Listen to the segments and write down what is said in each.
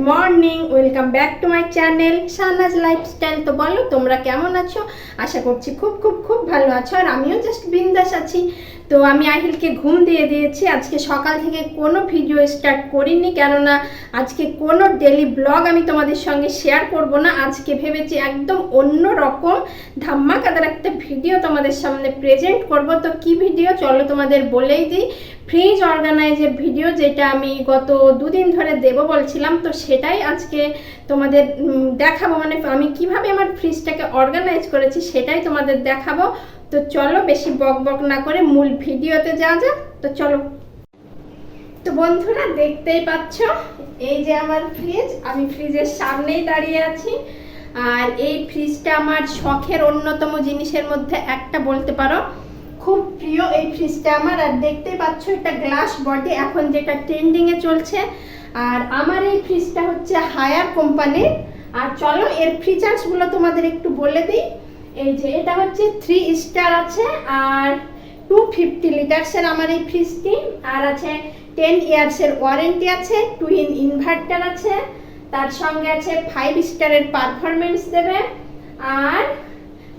Morning, welcome back to my channel Shahnaz lifestyle. তো বলো তোমরা কেমন আছো? আশা করছি খুব খুব খুব ভালো আছো, আর আমিও জাস্ট বিন্দাস আছি। তো আমি আহিলকে ঘুম দিয়ে দিয়েছি। আজকে সকাল থেকে কোনো ভিডিও স্টার্ট করিনি, কেননা আজকে কোনো ডেলি ব্লগ আমি তোমাদের সঙ্গে শেয়ার করব না। আজকে ভেবেছি একদম অন্য রকম ধামাকাদার একটা ভিডিও তোমাদের সামনে প্রেজেন্ট করব। তো কি ভিডিও চলো তোমাদের বলেই দিই। ফ্রিজ অর্গানাইজের ভিডিও, যেটা আমি গত দুদিন ধরে দেব বলছিলাম, তো সেটাই আজকে তোমাদের দেখাবো। মানে আমি কিভাবে আমার ফ্রিজটাকে অর্গানাইজ করেছি সেটাই তোমাদের দেখাবো। তো চলো বেশি বক বক না করে মূল ভিডিওতে যাওয়া যাক। তো চলো। তো বন্ধুরা দেখতেই পাচ্ছ, এই যে আমার ফ্রিজ, আমি ফ্রিজের সামনেই দাঁড়িয়ে আছি। আর এই ফ্রিজটা আমার শখের অন্যতম জিনিসের মধ্যে একটা বলতে পারো। খুব প্রিয় এই ফ্রিজটা আমার। আর দেখতেই পাচ্ছ এটা গ্লাস বডি, এখন যেটা ট্রেন্ডিংয়ে চলছে। আর আমার এই ফ্রিজটা হচ্ছে হায়ার কোম্পানির। আর চলো এর ফিচার্সগুলো তোমাদের একটু বলে দিই। এই যে এটা হচ্ছে 3 স্টার আছে, আর 250 লিটার্সের আমার এই ফ্রিজটি। আর আছে 10 ইয়ার্সের ওয়ারেন্টি আছে, টুইন ইনভার্টার আছে, তার সঙ্গে আছে 5 স্টারের পারফরমেন্স দেবে, আর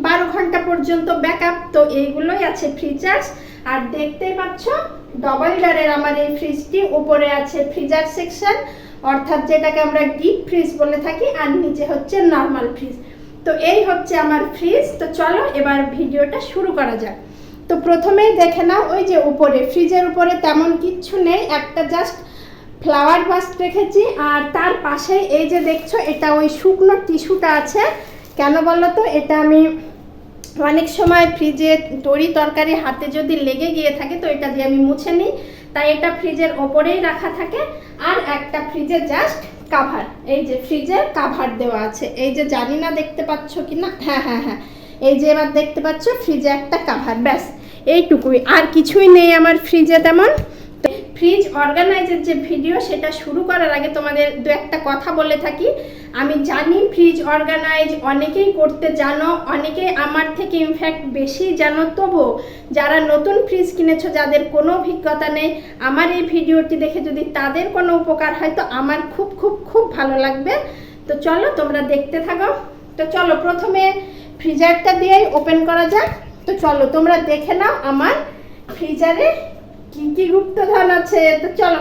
12 ঘন্টা পর্যন্ত ব্যাকআপ। তো এইগুলোই আছে ফিচার্স। আর দেখতেই পাচ্ছ ডবল ডোরের আমার এই ফ্রিজটি। উপরে আছে ফ্রিজার সেকশন, অর্থাৎ যেটাকে আমরা ডিপ ফ্রিজ বলে থাকি, আর নিচে হচ্ছে নর্মাল ফ্রিজ। তো এই হচ্ছে আমার ফ্রিজ। তো চলো এবার ভিডিওটা শুরু করা যাক। তো প্রথমেই দেখে নাও, ওই যে উপরে ফ্রিজের উপরে তেমন কিচ্ছু নেই, একটা জাস্ট ফ্লাওয়ার ভাস রেখেছি। আর তার পাশে এই যে দেখছো, এটা ওই শুকনো টিস্যুটা আছে। কেন বলো তো, এটা আমি অনেক সময় ফ্রিজে তরি তরকারি হাতে যদি লেগে গিয়ে থাকে, তো এটা দিয়ে আমি মুছে নিই, তাই এটা ফ্রিজের ওপরেই রাখা থাকে। আর একটা ফ্রিজে জাস্ট কাভার, এই যে ফ্রিজের কাভার দেওয়া আছে। এই যে জানি না দেখতে পাচ্ছ কি না, হ্যাঁ হ্যাঁ হ্যাঁ, এই যে এবার দেখতে পাচ্ছ ফ্রিজে একটা কাভার, ব্যাস এইটুকুই, আর কিছুই নেই আমার ফ্রিজে তেমন। ফ্রিজ অর্গানাইজের যে ভিডিও, সেটা শুরু করার আগে তোমাদের দু একটা কথা বলে থাকি। আমি জানি ফ্রিজ অর্গানাইজ অনেকেই করতে জানো, অনেকেই আমার থেকে ইনফ্যাক্ট বেশি জানো। তবু যারা নতুন ফ্রিজ কিনেছো, যাদের কোনো অভিজ্ঞতা নেই, আমার এই ভিডিওটি দেখে যদি তাদের কোনো উপকার হয়, তো আমার খুব খুব খুব ভালো লাগবে। তো চলো তোমরা দেখতে থাকো। তো চলো প্রথমে ফ্রিজারটা দিয়েই ওপেন করা যাক। তো চলো তোমরা দেখে নাও আমার ফ্রিজারে কি কি গুপ্তধন আছে। তো চলো।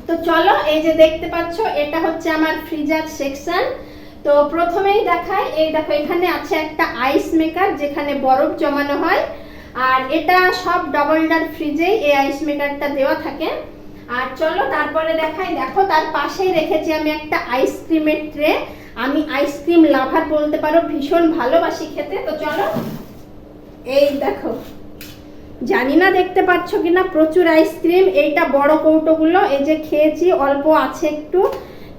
তো চলো এই যে দেখতে পাচ্ছ, এটা হচ্ছে আমার ফ্রিজার সেকশন। তো প্রথমেই দেখাই, এই দেখো এখানে আছে একটা আইস মেকার, যেখানে বরফ জমানো হয়। আর এটা সব ডবল ডোর ফ্রিজেই এই আইস মেকারটা দেওয়া থাকে। আর চলো তারপরে দেখাই, দেখো তার পাশেই রেখেছি আমি একটা আইসক্রিমের ট্রে। আমি আইসক্রিম লাভার বলতে পারো, ভীষণ ভালোবাসি খেতে। তো চলো এই দেখো, জানি না দেখতে পাচ্ছ কিনা, প্রচুর আইসক্রিম। এইটা বড় কৌটোগুলো, এই যে খেয়েছি, অল্প আছে একটু।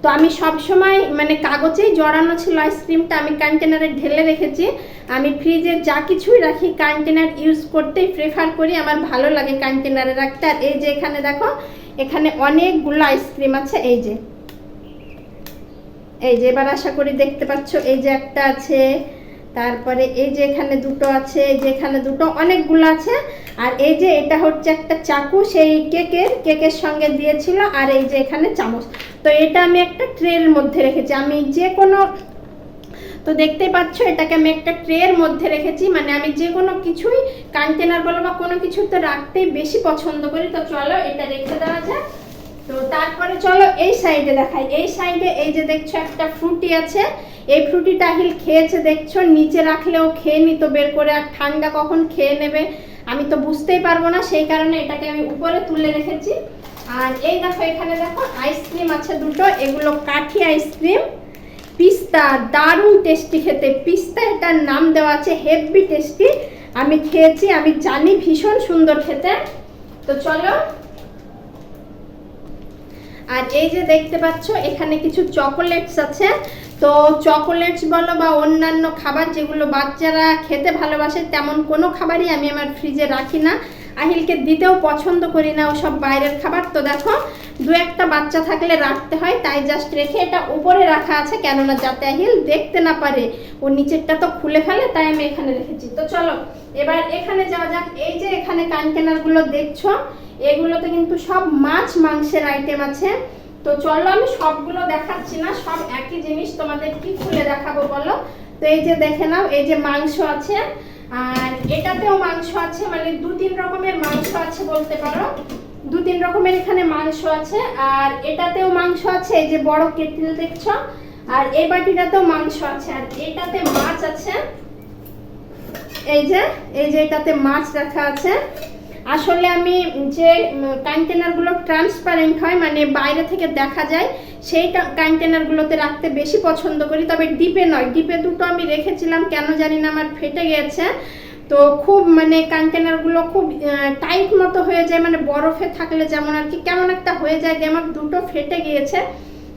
তো আমি সব সময় মানে কাগজেই জড়ানো ছিল আইসক্রিমটা, আমি কন্টেনারে ঢেলে রেখেছি। আমি ফ্রিজে যা কিছুই রাখি কন্টেনার ইউজ করতেই প্রেফার করি, আমার ভালো লাগে কন্টেনারে রাখতে। আর এই যে এখানে দেখো, এখানে অনেকগুলো আইসক্রিম আছে। এই যে এবার আশা করি দেখতে পাচ্ছ, এই যে একটা আছে, তারপরে এই যে এখানে দুটো আছে, এই যে এখানে দুটো, অনেকগুলো আছে। আর এই যে এটা হচ্ছে একটা চাকু, সেই কেকের সঙ্গে দিয়েছিল। আর এই যে এখানে চামচ। তো এটা আমি একটা ট্রের মধ্যে রেখেছি, আমি যে কোনো, তো দেখতেই পাচ্ছ এটাকে আমি একটা ট্রের মধ্যে রেখেছি। মানে আমি যে কোনো কিছুই কন্টেনার বলো বা কোনো কিছু তো রাখতেই বেশি পছন্দ করি। তো চলো এটা রেখে দেওয়া যায়। তো তারপরে চলো এই সাইডে দেখাই। এই সাইডে এই যে দেখছো একটা ফ্রুটি আছে। এই ফ্রুটিটা আহিল খেয়েছে, দেখছো নিচে রাখলেও খেয়ে নিত বের করে, আর ঠান্ডা কখন খেয়ে নেবে আমি তো বুঝতেই পারবো না, সেই কারণে এটাকে আমি উপরে তুলে রেখেছি। আর এই দেখো এখানে দেখো আইসক্রিম আছে দুটো, এগুলো কাঠি আইসক্রিম, পিস্তা, দারুণ টেস্টি খেতে। পিস্তা এটার নাম দেওয়া আছে, হেভি টেস্টি। আমি খেয়েছি, আমি জানি ভীষণ সুন্দর খেতে। তো চলো। আর এই যে দেখতে পাচ্ছ এখানে কিছু চকোলেটস আছে। তো চকোলেটস বলো বা অন্যান্য খাবার যেগুলো বাচ্চারা খেতে ভালোবাসে, তেমন কোনো খাবারই আমি আমার ফ্রিজে রাখি না। আহিলকে দিতেও পছন্দ করি না ওসব বাইরের খাবার। তো দেখো দু একটা বাচ্চা থাকলে রাখতে হয়, তাই জাস্ট রেখে এটা উপরে রাখা আছে, কেননা যাতে আহিল দেখতে না পারে। ও নিচেরটা তো খুলে ফেলে, তাই আমি এখানে রেখেছি। তো চলো এবার এখানে যাওয়া যাক। এই যে এখানে কন্টেনারগুলো দেখছো, এগুলোতে কিন্তু সব মাছ মাংসের আইটেম আছে। তো চলো আমি সবগুলো দেখাচ্ছি না, সব একই জিনিস তোমাদের কি খুলে দেখাবো বলো। তো এই যে দেখে নাও, এই যে মাংস আছে, আর এটাতেও মাংস আছে, মানে 2-3 রকমের মাংস আছে বলতে পারো। 2-3 রকমের এখানে মাংস আছে, আর এটাতেও মাংস আছে, এই যে বড় কেটল দেখছো, আর এই বাটিটাতেও মাংস আছে, আর এটাতে মাছ আছে, এই যে এটাতে মাছ রাখা আছে। আসলে আমি যে কন্টেনারগুলো ট্রান্সপারেন্ট হয়, মানে বাইরে থেকে দেখা যায়, সেই কন্টেনারগুলোতে রাখতে বেশি পছন্দ করি। তবে ডিপে নয়, ডিপে দুটো আমি রেখেছিলাম, কেন জানি না আমার ফেটে গেছে। তো খুব মানে কন্টেনারগুলো খুব টাইট মতো হয়ে যায়, মানে বরফে থাকলে যেমন আর কি কেমন একটা হয়ে যায়, যে আমার দুটো ফেটে গিয়েছে।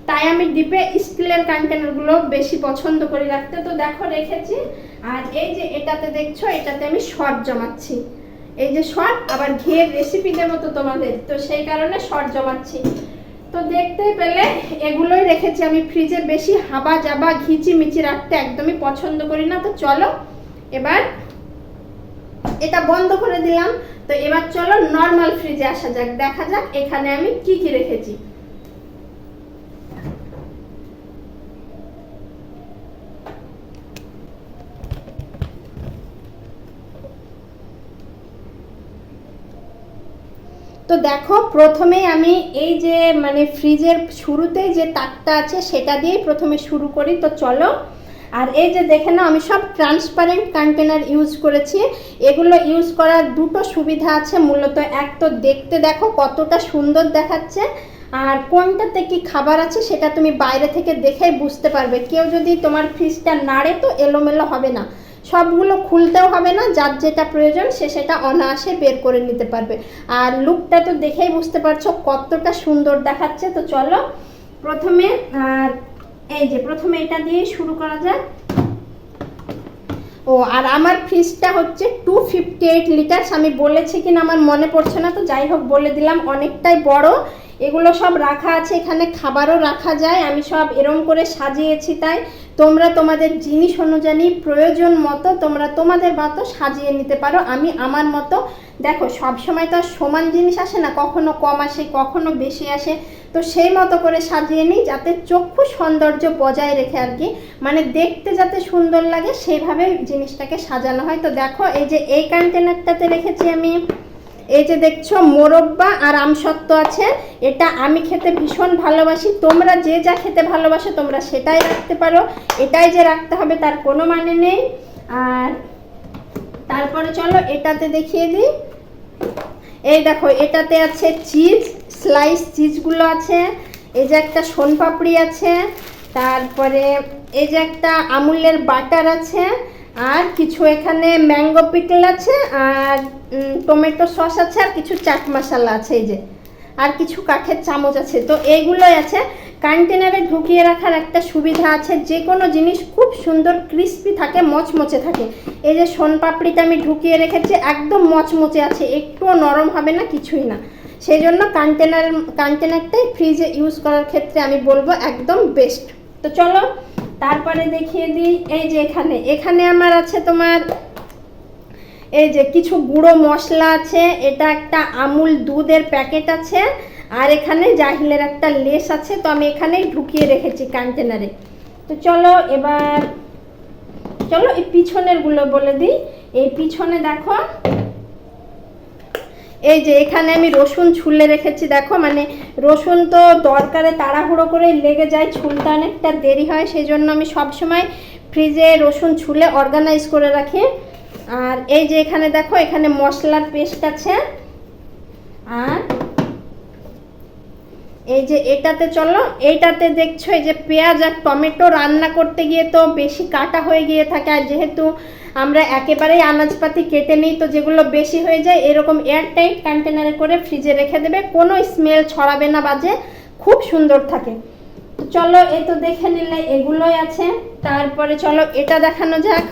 তাই আমি ডিপে স্টিলের কন্টেনারগুলো বেশি পছন্দ করি রাখতে। তো দেখো রেখেছি। আর এই যে এটাতে দেখছো, এটাতে আমি শর্ট জমাচ্ছি, এই যে শর্ট, আবার ঘিয়ের রেসিপি দেবো তো তোমাদের, তো সেই কারণে শর্ট জমাচ্ছি। তো দেখতে পেলে এগুলোই রেখেছি আমি ফ্রিজে। বেশি হাবা জাবা ঘিচি মিচি রাখতে একদমই পছন্দ করি না। তো চলো এবার এটা বন্ধ করে দিলাম। তো এবার চলো নর্মাল ফ্রিজে আসা যাক, দেখা যাক এখানে আমি কি কি রেখেছি। তো দেখো প্রথমেই আমি এই যে মানে ফ্রিজের শুরুতেই যে তাকটা আছে সেটা দিয়েই প্রথমে শুরু করি। তো চলো। আর এই যে দেখে নাও, আমি সব ট্রান্সপারেন্ট কন্টেনার ইউজ করেছি। এগুলো ইউজ করার দুটো সুবিধা আছে মূলত। এক তো দেখতে দেখো কতটা সুন্দর দেখাচ্ছে, আর কোনটাতে কি খাবার আছে সেটা তুমি বাইরে থেকে দেখেই বুঝতে পারবে। কেউ যদি তোমার ফ্রিজটা নাড়ে তো এলোমেলো হবে না, সবগুলো খুলতেও হবে না, যার যেটা প্রয়োজন সে সেটা অনায়াসে বের করে নিতে পারবে। আর লুকটা তো দেখেই বুঝতে পারছো কতটা সুন্দর দেখাচ্ছে। তো চলো প্রথমে, আর এই যে প্রথমে এটা দিয়ে শুরু করা যায়। ও আর আমার ফ্রিজটা হচ্ছে 258 লিটার্স, আমি বলেছি কিনা আমার মনে পড়ছে না, তো যাই হোক বলে দিলাম, অনেকটাই বড়। এগুলো সব রাখা আছে, এখানে খাবারও রাখা যায়। আমি সব এরম করে সাজিয়েছি, তাই তোমরা তোমাদের জিনিস অনুযায়ী প্রয়োজন মতো তোমরা তোমাদের মতো সাজিয়ে নিতে পারো। আমি আমার মতো, দেখো সব সময় তো আর সমান জিনিস আসে না, কখনো কম আসে কখনো বেশি আসে, তো সেই মতো করে সাজিয়ে নিই যাতে চক্ষু সৌন্দর্য বজায় রেখে আর কি, মানে দেখতে যাতে সুন্দর লাগে সেইভাবে জিনিসটাকে সাজানো হয়। তো দেখো এই যে এই কন্টেনারটাতে রেখেছি আমি, এই যে দেখছো মোরব্বা আর আমসত্ত্ব আছে। এটা আমি খেতে ভীষণ ভালোবাসি, তোমরা যে যা খেতে ভালোবাসো তোমরা সেটাই রাখতে পারো, এটাই যে রাখতে হবে তার কোনো মানে নেই। আর তারপরে চলো এটাতে দেখিয়ে দিই। এই দেখো এটাতে আছে চিজ, স্লাইস চিজগুলো আছে, এই যে একটা সোনপাপড়ি আছে, তারপরে এই যে একটা আমুলের বাটার আছে, আর কিছু এখানে ম্যাঙ্গো পিকল আছে, আর টমেটো সস আছে, আর কিছু চাট মশলা আছে, এই যে আর কিছু কাঠের চামচ আছে। তো এইগুলোই আছে। কন্টেনারে ঢুকিয়ে রাখার একটা সুবিধা আছে, যে কোনো জিনিস খুব সুন্দর ক্রিস্পি থাকে, মচমচে থাকে। এই যে সোনপাপড়িটা আমি ঢুকিয়ে রেখেছি, একদম মচমচে আছে, একটুও নরম হবে না, কিছুই না। সেই জন্য কন্টেনারটাই ফ্রিজে ইউজ করার ক্ষেত্রে আমি বলবো একদম বেস্ট। তো চলো তারপরে দেখিয়ে দিই। এই যে এখানে আমার আছে তোমার এই যে কিছু গুঁড়ো মশলা আছে, এটা একটা আমুল দুধের প্যাকেট আছে, আর এখানে জাহিলের একটা লেস আছে। তো আমি এখানেই ঢুকিয়ে রেখেছি কন্টেনারে। তো চলো এবার চলো এই পিছনের গুলো বলে দিই। এই পিছনে দেখো এই যে এখানে আমি রসুন ছুলে রেখেছি। দেখো মানে রসুন তো দরকারে তাড়াহুড়ো করে লেগে যায়, ছুলতে অনেকটা দেরি হয়, সেই জন্য আমি সবসময় ফ্রিজে রসুন ছুলে অর্গানাইজ করে রাখি। আর এই যে এখানে দেখো এখানে মশলার পেস্ট আছে, আর এই যে এটাতে চলো এইটাতে দেখছো এই যে পেঁয়াজ আর টমেটো রান্না করতে গিয়ে তো বেশি কাটা হয়ে গিয়ে থাকে, আর যেহেতু আমরা একেবারেই আনাজপাতি কেটে নিই তো যেগুলো বেশি হয়ে যায় এরকম এয়ারটাইট কন্টেনারে করে ফ্রিজে রেখে দেবে, কোনো স্মেল ছড়াবে না, বাজে খুব সুন্দর থাকে। তো চলো এই তো দেখে নিলে এগুলোই আছে। তারপরে চলো এটা দেখানো যাক।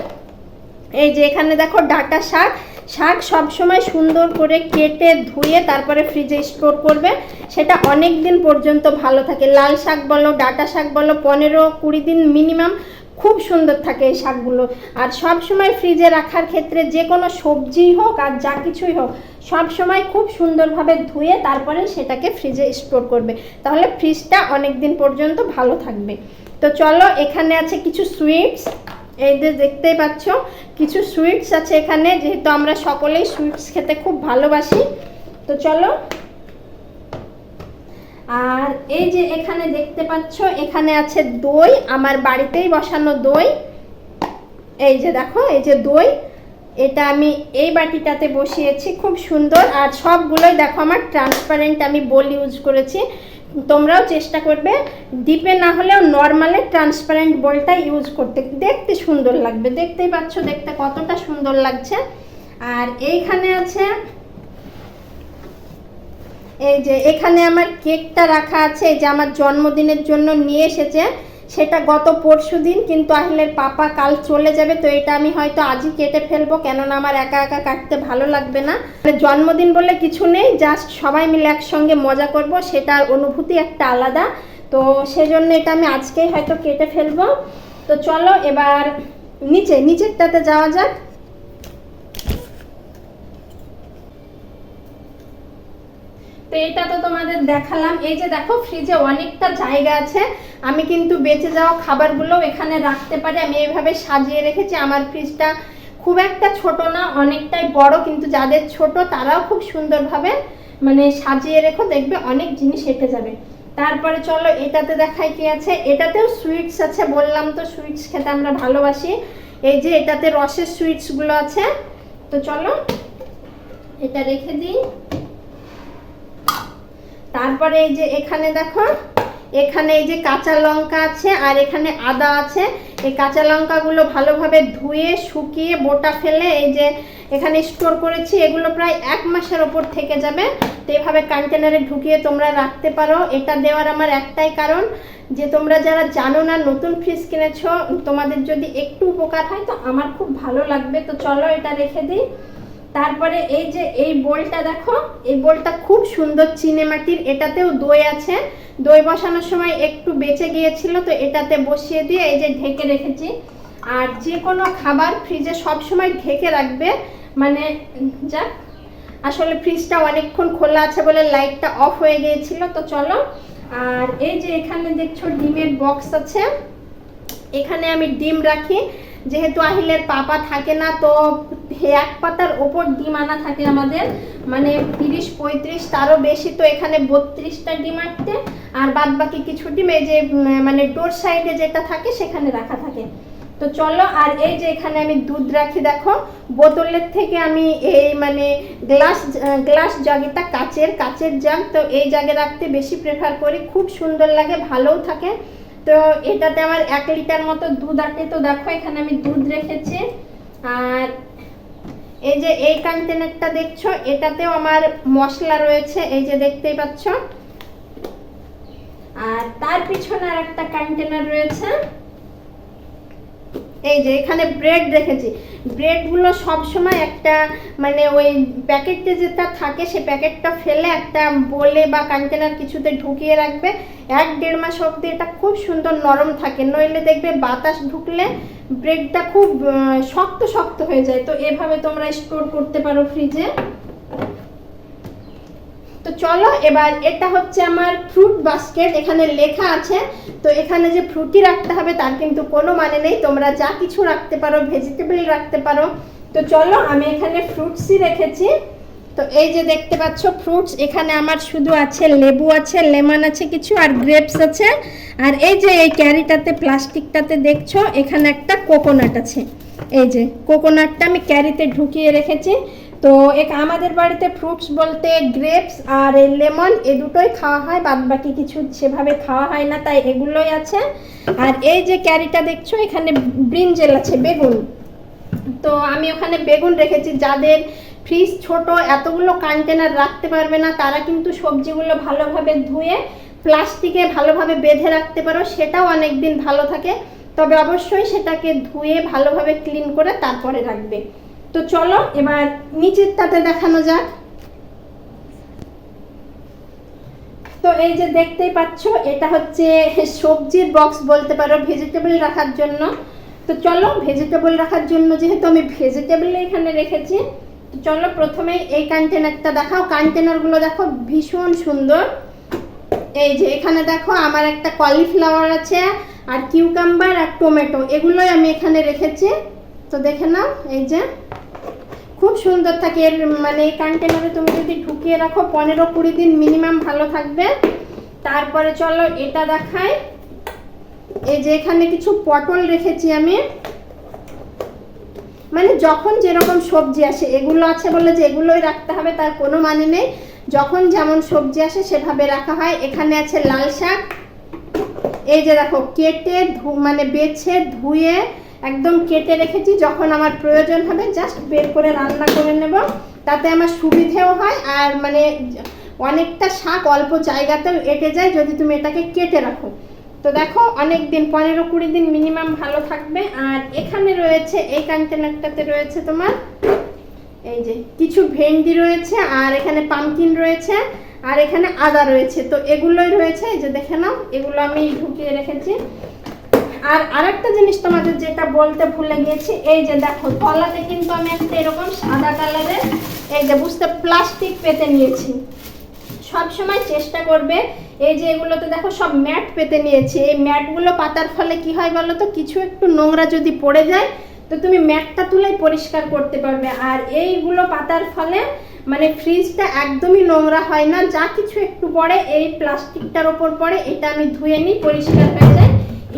এই যে এখানে দেখো ডাঁটা শাক, শাক সবসময় সুন্দর করে কেটে ধুয়ে তারপরে ফ্রিজে স্টোর করবে, সেটা অনেক দিন পর্যন্ত ভালো থাকে। লাল শাক বলো ডাঁটা শাক বলো 15-20 দিন মিনিমাম খুব সুন্দর থাকে এই শাকগুলো। আর সব সময় ফ্রিজে রাখার ক্ষেত্রে যে কোনো সবজি হোক আর যা কিছুই হোক সব সময় খুব সুন্দরভাবে ধুয়ে তারপরে সেটাকে ফ্রিজে স্টোর করবে, তাহলে ফ্রিজটা অনেক দিন পর্যন্ত ভালো থাকবে। তো চলো, এখানে আছে কিছু সুইটস, এই যে দেখতেই পাচ্ছ কিছু সুইটস আছে এখানে, যেহেতু আমরা সকলেই সুইটস খেতে খুব ভালোবাসি। তো চলো, আর এই যে এখানে দেখতে পাচ্ছ এখানে আছে দই, আমার বাড়িতেই বসানো দই। এই যে দেখো, এই যে দই, এটা আমি এই বাটিটাতে বসিয়েছি, খুব সুন্দর। আর সবগুলোই দেখো আমার ট্রান্সপারেন্ট, আমি বোল ইউজ করেছি। তোমরাও চেষ্টা করবে ডিপে না হলেও নর্মালে ট্রান্সপারেন্ট বোলটা ইউজ করতে, দেখতে সুন্দর লাগবে। দেখতেই পাচ্ছ দেখতে কতটা সুন্দর লাগছে। আর এইখানে আছে, এই যে এখানে আমার কেকটা রাখা আছে, এই যে আমার জন্মদিনের জন্য নিয়ে এসেছে, সেটা গত পরশুদিন, কিন্তু আহিলের পাপা কাল চলে যাবে, তো এটা আমি হয়তো আজই কেটে ফেলবো, কেননা আমার একা একা কাটতে ভালো লাগবে না। জন্মদিন বলে কিছু নেই, জাস্ট সবাই মিলে একসঙ্গে মজা করব, সেটার অনুভূতি একটা আলাদা। তো সেজন্য এটা আমি আজকেই হয়তো কেটে ফেলবো। তো চলো এবার নিচেরটাতে যাওয়া যাক। তো এটা তো তোমাদের দেখালাম। এই যে দেখো ফ্রিজে অনেকটা জায়গা আছে, আমি কিন্তু বেঁচে যাওয়া খাবারগুলো এখানে রাখতে পারি। আমি এইভাবে সাজিয়ে রেখেছি। আমার ফ্রিজটা খুব একটা ছোট না, অনেকটাই বড়, কিন্তু যাদের ছোট তারাও খুব সুন্দরভাবে মানে সাজিয়ে রেখো, দেখবে অনেক জিনিস এঁটে যাবে। তারপরে চলো এটাতে দেখাই কি আছে। এটাতেও সুইটস আছে, বললাম তো সুইটস খেতে আমরা ভালোবাসি। এই যে এটাতে রসের সুইটসগুলো আছে। তো চলো এটা রেখে দিই। তারপরে এই যে এখানে দেখো, এখানে এই যে কাঁচা লঙ্কা আছে আর এখানে আদা আছে। এই কাঁচা লঙ্কাগুলো ভালোভাবে ধুয়ে শুকিয়ে বোটা ফেলে এই যে এখানে স্টোর করেছি। এগুলো প্রায় 1 মাসের ওপর থেকে যাবে। তো এভাবে কন্টেনারে ঢুকিয়ে তোমরা রাখতে পারো। এটা দেওয়ার আমার একটাই কারণ, যে তোমরা যারা জানো না নতুন ফ্রিজ কিনেছো, তোমাদের যদি একটু উপকার হয় তো আমার খুব ভালো লাগবে। তো চলো এটা রেখে দিই। তারপরে এই যে এই বোলটা দেখো, এই বোলটা খুব সুন্দর চিনে মাটির, এটাতেও দই আছে। দই বসানোর সময় একটু বেঁচে গিয়েছিল, তো এটাতে বসিয়ে দিয়ে এই যে ঢেকে রেখেছি। আর যে কোনো খাবার ফ্রিজে সব সময় ঢেকে রাখবে, মানে যাক, আসলে ফ্রিজটা অনেকক্ষণ খোলা আছে বলে লাইটটা অফ হয়ে গিয়েছিল। তো চলো, আর এই যে এখানে দেখছো ডিমের বক্স আছে, এখানে আমি ডিম রাখি। যেহেতু আহিলের পাপা থাকে না, তো 1 পাতার ওপর ডিম আনা থাকে আমাদের, মানে 30-35 তারও বেশি। তো এখানে 32টা ডিম আনতে, আর বাদ বাকি কিছু ডিম এই যে মানে ডোর সাইডে যেটা থাকে সেখানে রাখা থাকে। তো চলো, আর এই যে এখানে আমি দুধ রাখি দেখো, বোতলের থেকে আমি এই মানে গ্লাস জাগ, এটা কাচের জাগ, তো এই জাগে রাখতে বেশি প্রেফার করি, খুব সুন্দর লাগে, ভালোও থাকে। তো এটাতে আমার 1 লিটার মতো দুধ আটে। তো দেখো এখানে আমি দুধ রেখেছি। আর এই যে এই কন্টেনারটা দেখছো, এটাতেও আমার মশলা রয়েছে, এই যে দেখতেই পাচ্ছ। আর তার পিছনে আর একটা কন্টেনার রয়েছে, এই যে এখানে ব্রেড রেখেছি। ব্রেডগুলো সবসময় একটা মানে ওই প্যাকেটে যেটা থাকে সে প্যাকেটটা ফেলে একটা বোলে বা কন্টেনার কিছুতে ঢুকিয়ে রাখবে। 1-1.5 মাস অবধি এটা খুব সুন্দর নরম থাকে, নইলে দেখবে বাতাস ঢুকলে ব্রেডটা খুব শক্ত শক্ত হয়ে যায়। তো এভাবে তোমরা স্টোর করতে পারো ফ্রিজে। তো চলো এবার, এটা হচ্ছে আমার ফ্রুট বাস্কেট, এখানে লেখা আছে। তো এখানে যে ফ্রুটি রাখতে হবে তার কিন্তু কোনো মানে নেই, তোমরা যা কিছু রাখতে পারো, ভেজিটেবল রাখতে পারো। তো চলো আমি এখানে ফ্রুটসই রেখেছি। তো এই যে দেখতে পাচ্ছ ফ্রুটস, এখানে আমার শুধু আছে লেবু আছে, লেমন আছে কিছু, আর গ্রেপস আছে। আর এই যে এই ক্যারিটাতে প্লাস্টিকটাতে দেখছো, এখানে একটা কোকোনাট আছে। এই যে কোকোনাটটা আমি ক্যারিতে ঢুকিয়ে রেখেছি। তো আমাদের বাড়িতে ফ্রুটস বলতে গ্রেপস আর এই লেমন, এ দুটোই খাওয়া হয়, বাদ বাকি কিছু সেভাবে খাওয়া হয় না, তাই এগুলোই আছে। আর এই যে ক্যারিটা দেখছো, এখানে ব্রিঞ্জেল আছে, বেগুন। তো আমি ওখানে বেগুন রেখেছি। যাদের ফ্রিজ ছোট, এতগুলো কন্টেনার রাখতে পারবে না, তারা কিন্তু সবজিগুলো ভালোভাবে ধুয়ে প্লাস্টিকে ভালোভাবে বেঁধে রাখতে পারো, সেটাও অনেক দিন ভালো থাকে। তবে অবশ্যই সেটাকে ধুয়ে ভালোভাবে ক্লিন করে তারপরে রাখবে। তো চলো এবার নিচেরটাতে দেখানো যাক। তো তো এই যে দেখতেই পাচ্ছ, এটা হচ্ছে সবজির বক্স বলতে পারো, ভেজিটেবল রাখার জন্য। তো চলো, ভেজিটেবল রাখার জন্য যেহেতু আমি ভেজিটেবল এখানে রেখেছি, তো চলো প্রথমেই এই কন্টেনারটা দেখাও। কন্টেনারগুলো দেখো ভীষণ সুন্দর। এই যে এখানে দেখো আমার একটা কলিফ্লাওয়ার আছে, আর কিউকাম্বার আর টমেটো, এগুলোই আমি এখানে রেখেছি। তো দেখে নাও, এই যে খুব সুন্দর থাকে। এর মানে এই কন্টেনারে তুমি যদি ঢুকিয়ে রাখো 15-20 দিন মিনিমাম ভালো থাকবে। তারপরে চলো এটা দেখাই। এই যে এখানে কিছু পটল রেখেছি আমি, মানে যখন যেরকম সবজি আসে, এগুলো আছে বলে যে এগুলোই রাখতে হবে তার কোনো মানে নেই, যখন যেমন সবজি আসে সেভাবে রাখা হয়। এখানে আছে লাল শাক, এই যে দেখো কেটে মানে বেছে ধুয়ে একদম কেটে রেখেছি, যখন আমার প্রয়োজন হবে জাস্ট বের করে রান্না করে নেব, তাতে আমার সুবিধেও হয়। আর মানে অনেকটা শাক অল্প জায়গাতেও এঁটে যায় যদি তুমি এটাকে কেটে রাখো। তো দেখো অনেক দিন, 15-20 দিন মিনিমাম ভালো থাকবে। আর এখানে রয়েছে এই কন্টেনারটাতে রয়েছে তোমার এই যে কিছু ভেন্ডি রয়েছে, আর এখানে পামকিন রয়েছে, আর এখানে আদা রয়েছে। তো এগুলোই রয়েছে, এই যে দেখে নাও, এগুলো আমি ঢুকিয়ে রেখেছি। আর আরেকটা জিনিস তোমাদের যেটা বলতে ভুলে গিয়েছি, এই যে দেখো তলাতে কিন্তু আমি একটা এরকম সাদা কালারের এই যে প্লাস্টিক পেতে নিয়েছি। সব সময় চেষ্টা করবে, এই যে এগুলোতে দেখো সব ম্যাট পেতে নিয়েছি। এই ম্যাটগুলো পাতার ফলে কি হয় বলো তো, কিছু একটু নোংরা যদি পড়ে যায় তো তুমি ম্যাটটা তুলেই পরিষ্কার করতে পারবে। আর এইগুলো পাতার ফলে মানে ফ্রিজটা একদমই নোংরা হয় না, যা কিছু একটু পড়ে এই প্লাস্টিকটার ওপর পড়ে, এটা আমি ধুয়ে নিই, পরিষ্কার হয়ে যায়।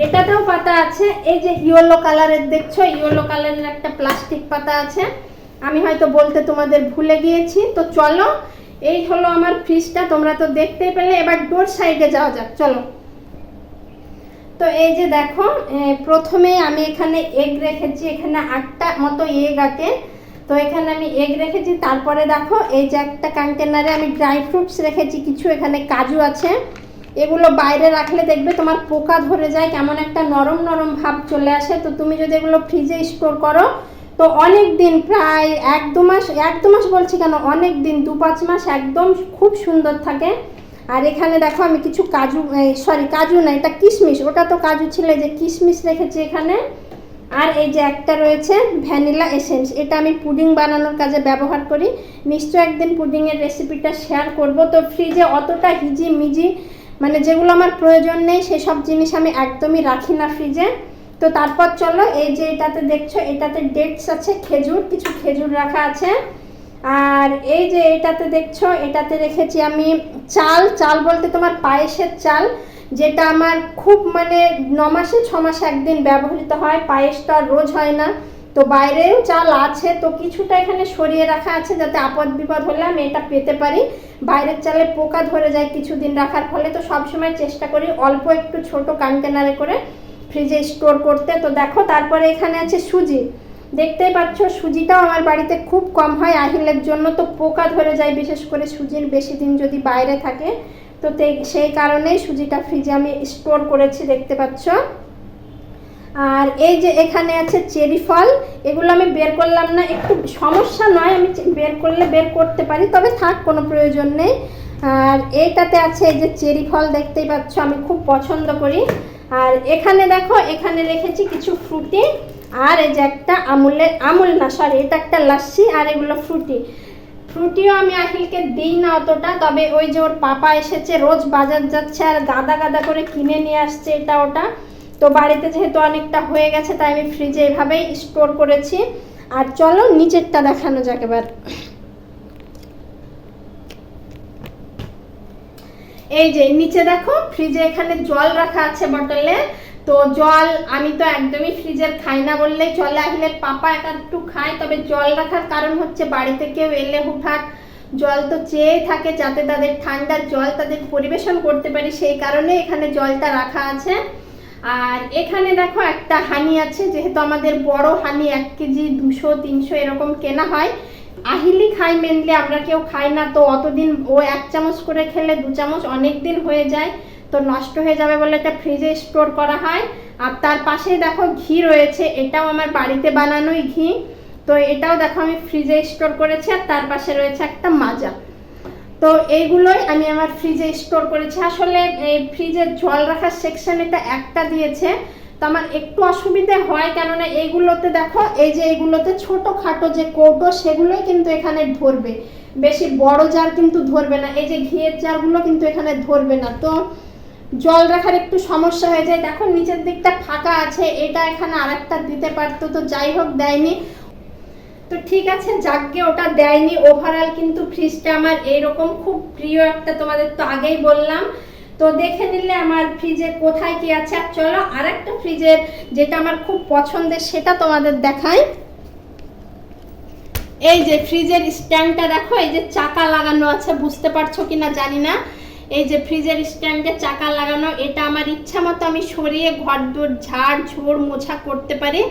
এটাতেও পাতা আছে, এই যে ইয়েলো কালারের দেখছো, ইয়েলো কালারের একটা প্লাস্টিক পাতা আছে, আমি হয়তো বলতে তোমাদের ভুলে গিয়েছি। তো চলো, এই হলো আমার ফ্রিজটা, তোমরা তো দেখতেই পেলে। এবার ডোর সাইডে যাওয়া যাক, চলো। তো এই যে দেখো, প্রথমে আমি এখানে এগ রেখেছি, এখানে 8টা মতো এগ আছে। তো এখানে আমি এগ রেখেছি। তারপরে দেখো এই যে একটা কন্টেনারে আমি ড্রাই ফ্রুটস রেখেছি কিছু, এখানে কাজু আছে। এগুলো বাইরে রাখলে দেখবে তোমার পোকা ধরে যায়, কেমন একটা নরম নরম ভাব চলে আসে। তো তুমি যদি এগুলো ফ্রিজে স্টোর করো তো অনেক দিন, প্রায় 1-2 মাস, 1-2 মাস বলছি কেন, অনেক দিন, 2-5 মাস একদম খুব সুন্দর থাকে। আর এখানে দেখো আমি কিছু কাজু, কাজু না, এটা কিশমিশ, ওটা তো কাজু ছিল, যে কিশমিশ রেখেছি এখানে। আর এই যে একটা রয়েছে ভ্যানিলা এসেন্স, এটা আমি পুডিং বানানোর কাজে ব্যবহার করি, নিশ্চয় একদিন পুডিংয়ের রেসিপিটা শেয়ার করব। তো ফ্রিজে অতটা হিজিমিজি মানে যেগুলো আমার প্রয়োজন নেই সেসব জিনিস আমি একদমই রাখি না ফ্রিজে। তো তারপর চলো, এই যে এটাতে দেখছো, এটাতে ডেটস আছে, খেজুর, কিছু খেজুর রাখা আছে। আর এই যে এটাতে দেখছো, এটাতে রেখেছি আমি চাল, চাল বলতে তোমার পায়েসের চাল, যেটা আমার খুব মানে 9 মাসে 6 মাসে একদিন ব্যবহৃত হয়, পায়েসটা রোজ হয় না। তো বাইরেও চাল আছে, তো কিছুটা এখানে সরিয়ে রাখা আছে যাতে আপদ বিপদ হলে আমি এটা পেতে পারি। বাইরের চালে পোকা ধরে যায় কিছুদিন রাখার ফলে, তো সবসময় চেষ্টা করি অল্প একটু ছোট কন্টেনারে করে ফ্রিজে স্টোর করতে। তো দেখো, তারপরে এখানে আছে সুজি, দেখতেই পাচ্ছ সুজিটাও আমার বাড়িতে খুব কম হয় আহিলের জন্য, তো পোকা ধরে যায় বিশেষ করে সুজির বেশি দিন যদি বাইরে থাকে। তো সেই কারণেই সুজিটা ফ্রিজে আমি স্টোর করেছি, দেখতে পাচ্ছ। আর এই যে এখানে আছে চেরি ফল, এগুলো আমি বের করলাম না, একটু সমস্যা নয়, আমি বের করলে বের করতে পারি, তবে থাক, কোনো প্রয়োজন নেই। আর এইটাতে আছে এই যে চেরি ফল, দেখতেই পাচ্ছ, আমি খুব পছন্দ করি। আর এখানে দেখো, এখানে রেখেছি কিছু ফ্রুটি, আর এই যে একটা আমুল না সরি, এটা একটা লাস্সি, আর এগুলো ফ্রুটিও আমি আহিলকে দিই না অতটা, তবে ওই যে ওর পাপা এসেছে, রোজ বাজার যাচ্ছে আর গাদা গাদা করে কিনে নিয়ে আসছে এটা ওটা, তো বাড়িতে যেহেতু অনেকটা হয়ে গেছে তাই আমি ফ্রিজে এভাবেই স্টোর করেছি। আর চলো নিচেরটা দেখানো যাক এবার। এই যে নিচে দেখো, ফ্রিজে এখানে জল রাখা আছে বটলে। তো জল আমি তো একদমই ফ্রিজের খাই না বললেই চলে, আহিলের পাপা একটু খায়, তবে জল রাখার কারণ হচ্ছে বাড়িতে কেউ এলে হুটহাট জল তো চেয়ে থাকে, যাতে তাদের ঠান্ডার জল তাদের পরিবেশন করতে পারি, সেই কারণে এখানে জলটা রাখা আছে। আর এখানে দেখো একটা হানি আছে, যেহেতু আমাদের বড় হানি 1 কেজি 200-300 এরকম কেনা হয়, আহিলি খাই মেনলি, আমরা কেউ খাই না। তো অতদিন ও 1 চামচ করে খেলে 2 চামচ অনেক দিন হয়ে যায়, তো নষ্ট হয়ে যাবে বলে এটা ফ্রিজে স্টোর করা হয়। আর তার পাশে দেখো ঘি রয়েছে, এটাও আমার বাড়িতে বানানোই ঘি, তো এটাও দেখো আমি ফ্রিজে স্টোর করেছি। আর তার পাশে রয়েছে একটা মাজা। তো এইগুলোই আমি আমার ফ্রিজে স্টোর করেছি। আসলে এই ফ্রিজের জল রাখার সেকশন এটা একটা দিয়েছে, তো আমার একটু অসুবিধে হয়, কেননা এইগুলোতে দেখো এই যে এইগুলোতে ছোটোখাটো যে কৌটো সেগুলোই কিন্তু এখানে ধরবে, বেশি বড় জার কিন্তু ধরবে না, এই যে ঘিয়ের জারগুলো কিন্তু এখানে ধরবে না, তো জল রাখার একটু সমস্যা হয়ে যায়। দেখো নিচের দিকটা ফাঁকা আছে, এটা এখানে আরেকটা দিতে পারতো, তো যাই হোক দেয়নি। তো ঠিক আছে, যাকগে ওটা দেয়নি। ওভারঅল কিন্তু ফ্রিজটা আমার এইরকম খুব প্রিয় একটা, তোমাদের তো আগেই বললাম। তো দেখে নিলে আমার ফ্রিজে কোথায় কি আছে। আর চলো আরেকটা ফ্রিজের যেটা আমার খুব পছন্দের সেটা তোমাদের দেখাই। এই যে ফ্রিজের স্ট্যান্ডটা দেখো, এই যে চাকা লাগানো আছে, বুঝতে পারছো কিনা জানি না, এই যে ফ্রিজের স্ট্যান্ডে চাকা লাগানো, এটা আমার ইচ্ছা মতো আমি সরিয়ে ঘর দোর ঝাড় ঝোড় মোছা করতে পারি,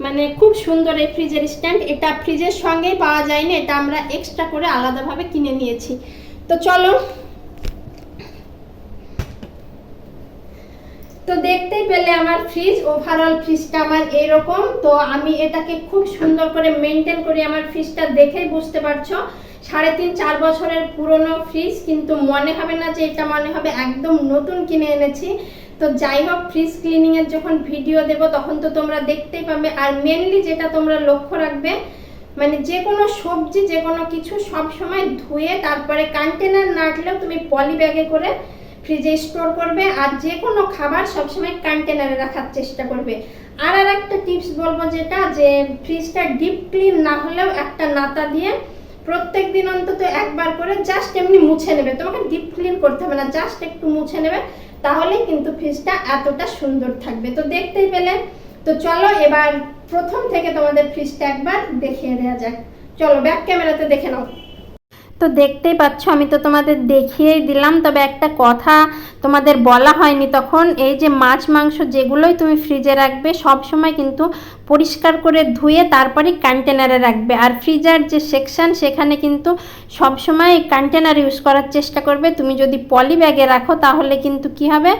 মানে খুব সুন্দর এই ফ্রিজের স্ট্যান্ড। এটা ফ্রিজের সঙ্গেই পাওয়া যায়নি, এটা আমরা এক্সট্রা করে আলাদাভাবে কিনে নিয়েছি। তো চলো, তো দেখতেই পেলে আমার ফ্রিজ, ওভারঅল ফ্রিজটা আমার এইরকম। তো আমি এটাকে খুব সুন্দর করে মেনটেন করি, আমার ফ্রিজটা দেখেই বুঝতে পারছো 3.5-4 বছরের পুরনো ফ্রিজ, কিন্তু মনে হবে না যে এটা মনে হবে একদম নতুন কিনে এনেছি। তো যাই হোক, ফ্রিজ ক্লিনিংয়ের যখন ভিডিও দেব তখন তো তোমরা দেখতেই পাবে। আর মেনলি যেটা তোমরা লক্ষ্য রাখবে, মানে যে কোনো সবজি যে কোনো কিছু সব সময় ধুয়ে তারপরে কন্টেনার না রাখলেও তুমি পলি ব্যাগে করে ফ্রিজে স্টোর করবে, আর যে কোনো খাবার সবসময় কন্টেনারে রাখার চেষ্টা করবে। আর একটা টিপস বলবো, যেটা যে ফ্রিজটা ডিপ ক্লিন না হলেও একটা নাতা দিয়ে প্রত্যেক দিন অন্তত একবার করে জাস্ট এমনি মুছে নেবে, তোমাকে ডিপ ক্লিন করতে হবে না, জাস্ট একটু মুছে নেবে, তাহলেই কিন্তু ফ্রিজটা এতটা সুন্দর থাকবে। তো দেখতেই পেলে। তো চলো এবার প্রথম থেকে তোমাদের ফ্রিজটা একবার দেখিয়ে দেওয়া যাক। চলো ব্যাক ক্যামেরাতে দেখে নাও। তো দেখতেই পাচ্ছ আমি তো তোমাদের দেখিয়েই দিলাম, তবে একটা কথা তোমাদের বলা হয়নি তখন, এই যে মাছ মাংস যেগুলোই তুমি ফ্রিজে রাখবে সব সময় কিন্তু পরিষ্কার করে ধুয়ে তারপরে কন্টেনারে রাখবে। আর ফ্রিজার যে সেকশন সেখানে কিন্তু সব সময় কন্টেনার ইউজ করার চেষ্টা করবে। তুমি যদি পলি ব্যাগে রাখো তাহলে কিন্তু কি হবে,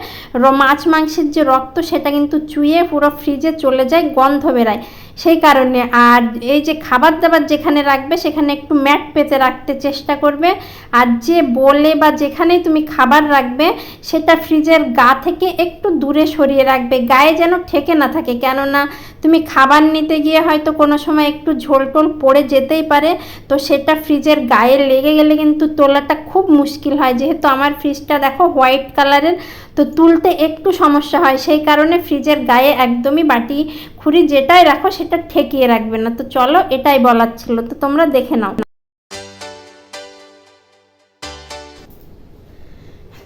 মাছ মাংসের যে রক্ত সেটা কিন্তু চুইয়ে পুরো ফ্রিজে চলে যায়, গন্ধ বেরায় সেই কারণে। আর এই যে খাবার দাবার যেখানে রাখবে সেখানে একটু ম্যাট পেতে রাখতে চেষ্টা করবে। আর যে বলে বা যেখানেই তুমি খাবার রাখবে সেটা ফ্রিজের গা থেকে একটু দূরে সরিয়ে রাখবে, গায়ে যেন ঠেকে না থাকে, কেননা তুমি খাবার নিতে গিয়ে হয়তো কোনো সময় একটু ঝোল টোল পড়ে যেতেই পারে, তো সেটা ফ্রিজের গায়ে লেগে গেলে কিন্তু তোলাটা খুব মুশকিল হয়। যেহেতু আমার ফ্রিজটা দেখো হোয়াইট কালারের, তো তুলতে একটু সমস্যা হয়, সেই কারণে ফ্রিজের গায়ে একদমই বাটি খুঁড়ি যেটাই রাখো সেটা ঠেকিয়ে রাখবে না। তো চলো এটাই বলার ছিল, তো তোমরা দেখে নাও।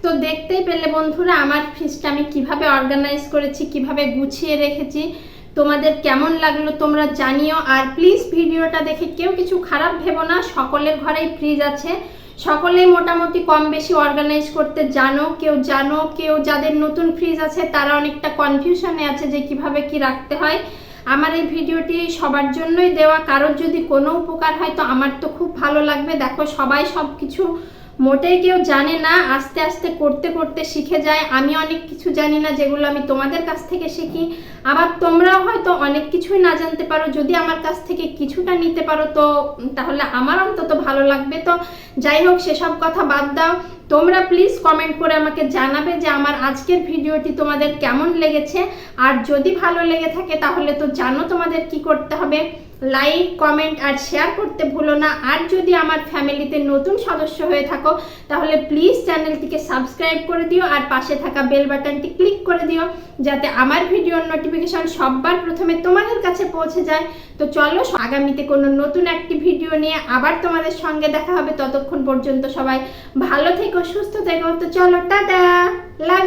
তো দেখতেই পেলে বন্ধুরা আমার ফ্রিজটা আমি কিভাবে অর্গানাইজ করেছি, কিভাবে গুছিয়ে রেখেছি, তোমাদের কেমন লাগলো তোমরা জানিও। আর প্লিজ ভিডিওটা দেখে কেউ কিছু খারাপ ভেবো না, সকলের ঘরেই ফ্রিজ আছে, সকলেই মোটামুটি কম বেশি অর্গানাইজ করতে জানো, কেউ যাদের নতুন ফ্রিজ আছে তারা অনেকটা কনফিউশনে আছে যে কিভাবে কি রাখতে হয়। আমার এই ভিডিওটি সবার জন্যই দেওয়া, কারোর যদি কোনো উপকার হয় তো আমার তো খুব ভালো লাগবে। দেখো সবাই সব কিছু মোটেই কেউ জানে না, আস্তে আস্তে করতে করতে শিখে যায়। আমি অনেক কিছু জানি না যেগুলো আমি তোমাদের কাছ থেকে শিখি, আবার তোমরাও হয়তো অনেক কিছুই না জানতে পারো, যদি আমার কাছ থেকে কিছুটা নিতে পারো তো তাহলে আমার অন্তত ভালো লাগবে। তো যাই হোক সেসব কথা বাদ দাও, তোমরা প্লিজ কমেন্ট করে আমাকে জানাবে যে আমার আজকের ভিডিওটি তোমাদের কেমন লেগেছে। আর যদি ভালো লেগে থাকে তাহলে তো জানো তোমাদের কি করতে হবে, লাইক কমেন্ট আর শেয়ার করতে ভুলো না। আর যদি আমার ফ্যামিলিতে নতুন সদস্য হয়ে থাকো তাহলে প্লিজ চ্যানেলটিকে সাবস্ক্রাইব করে দিও আর পাশে থাকা বেল বাটনটি ক্লিক করে দিও, যাতে আমার ভিডিওর নোটিফিকেশন সবার প্রথমে তোমাদের কাছে পৌঁছে যায়। তো চলো আগামীতে কোনো নতুন একটি ভিডিও নিয়ে আবার তোমাদের সঙ্গে দেখা হবে, ততক্ষণ পর্যন্ত সবাই ভালো থেকো, সুস্থ থেকো। তো চলো টাটা, লাভ।